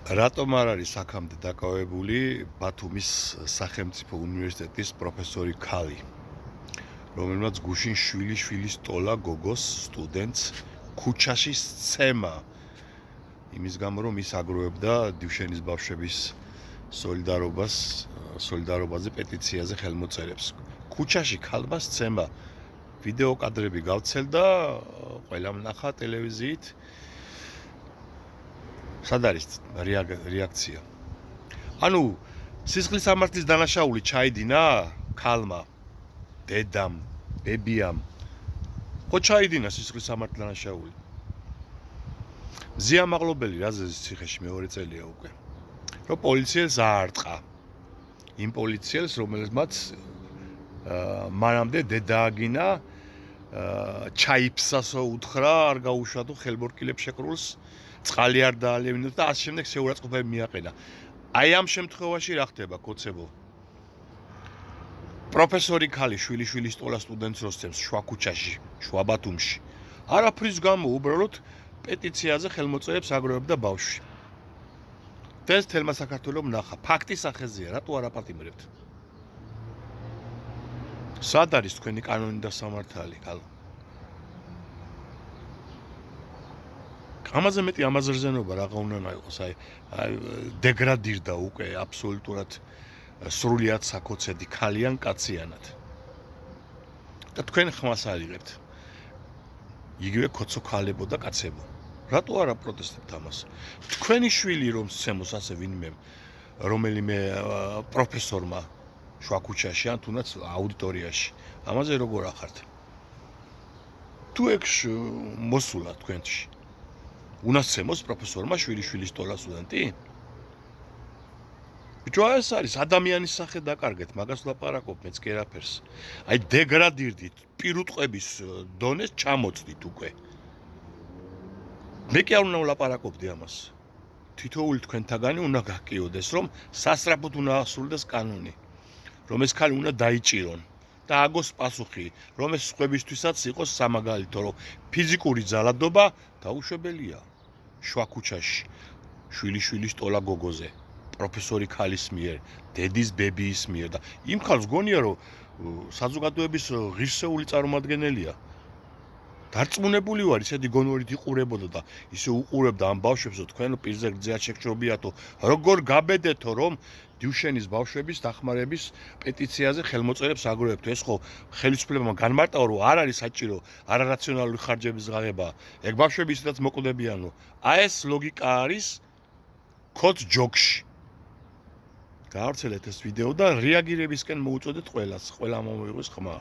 რატომ არ არის აქამდე დაკავებული ბათუმის სახელმწიფო უნივერსიტეტის პროფესორი ქალი, რომელმაც გუშინ შვილიშვილის ტოლა გოგოს სტუდენტს ქუჩაში სცემა იმის გამო, რომ ის აგროვებდა დივშენის ბავშვების სოლიდარობაზე პეტიციაზე ხელმოწერებს. ქუჩაში ქალბა სცემა ვიდეო კადრები გავცელდა, ყველამ ნახა ტელევიზიით. სად არის რეაქცია? ანუ სისხლის სამართლის დანაშაული ჩაიდინა ქალმა, დედამ, ბებიამ. ხო ჩაიდინა სისხლის სამართლის დანაშაული. ზია მაღლობელი რაზეც ციხეში მეორე წელია უკვე. რომ პოლიციელს აარტყა. იმ პოლიციელს, რომელმაც მანამდე დედააგინა ჩაიფსასო უთხრა, არ გაუშვადო ხელბორკილებს შეკრულს. წყალი არ დაალევინოთ და ამ შემდეგ შეურაცხყოფები მიაყენა. აი ამ შემთხვევაში რა ხდება, კოცებო? პროფესორი ქალი შვილიშვილის ტოლა სტუდენტს როსცემს შუა ქუჩაში, შუა ბათუმში. არაფრის გამო უბრალოდ პეტიციაზე ხელმოწერებს აგროვებდა ბავშვი. ეს თელმა საქართველომ ნახა. ფაქტის სახეზეა, რატო არ აპატიმრებთ? სად არის თქვენი კანონი და სამართალი, ქალო? ამაზე მეტი ამაზრზენობა რაღა უნდა იყოს, აი დეგრადირდა უკვე აბსოლუტურად სრულიად საკოცედი ქალიან კაციანად. და თქვენ ხმას არიღებთ. იგივე ქოცო ქალებო და კაცებო. რატო არ აპროტესტებთ ამას? თქვენი შვილი რომ სცემოს ასე ვინმე რომელიმე პროფესორმა შუა ქუჩაში ან თუნდაც აუდიტორიაში. ამაზე როგორ ახართ? თუ ეგ მოსულა თქვენში უნდა სცემოს პროფესორმა შვილიშვილის ტოლა სტუდენტი? ბიჭო, ეს არის ადამიანის სახე დაკარგეთ, მაგას ვლაპარაკობ მეც კი არაფერს. აი დეგრადირდით, პირუტყვების დონეს ჩამოწდით უკვე. მე კი არ უნდა ვლაპარაკობდი ამას. თითოეული თქვენთაგანი უნდა გაკიოდეს, რომ სასწრაფოდ უნდა ასრულდეს კანონი, რომ ეს ქალი უნდა დაიჭირონ და აგოს პასუხი, რომ ეს სხვებისთვისაც იყოს სამაგალითო, რომ ფიზიკური ძალადობა დაუშვებელია. შუა ქუჩაში, შვილიშვილის ტოლა გოგოზე, პროფესორი ქალის მიერ, დედის ბებიის მიერ და იმ ქალს გონია, რომ საზოგადოების ღირსეული წარმომადგენელია. დარწმუნებული ვარ, ისეთი გონორით იყურებოდა და ისე უყურებდა ამ ბავშვებს, რომ თქვენ პირზე გზად შეგჭრობიათო, როგორ გაბედეთო, რომ დივშენის ბავშვების დახმარების პეტიციაზე ხელმოწერებს აგროვებთ. ეს ხო ხელისუფლებამ განმარტავა, რომ არ არის საჭირო არარაციონალური ხარჯების ღაღება. ეგ ბავშვები ისედაც მოკვდებიანო. აი ეს ლოგიკა არის ქოც ჯოგში. გაავრცელეთ ეს ვიდეო და რეაგირებისკენ მოუწოდეთ ყველას, ყველა მომიიღოს ხმა.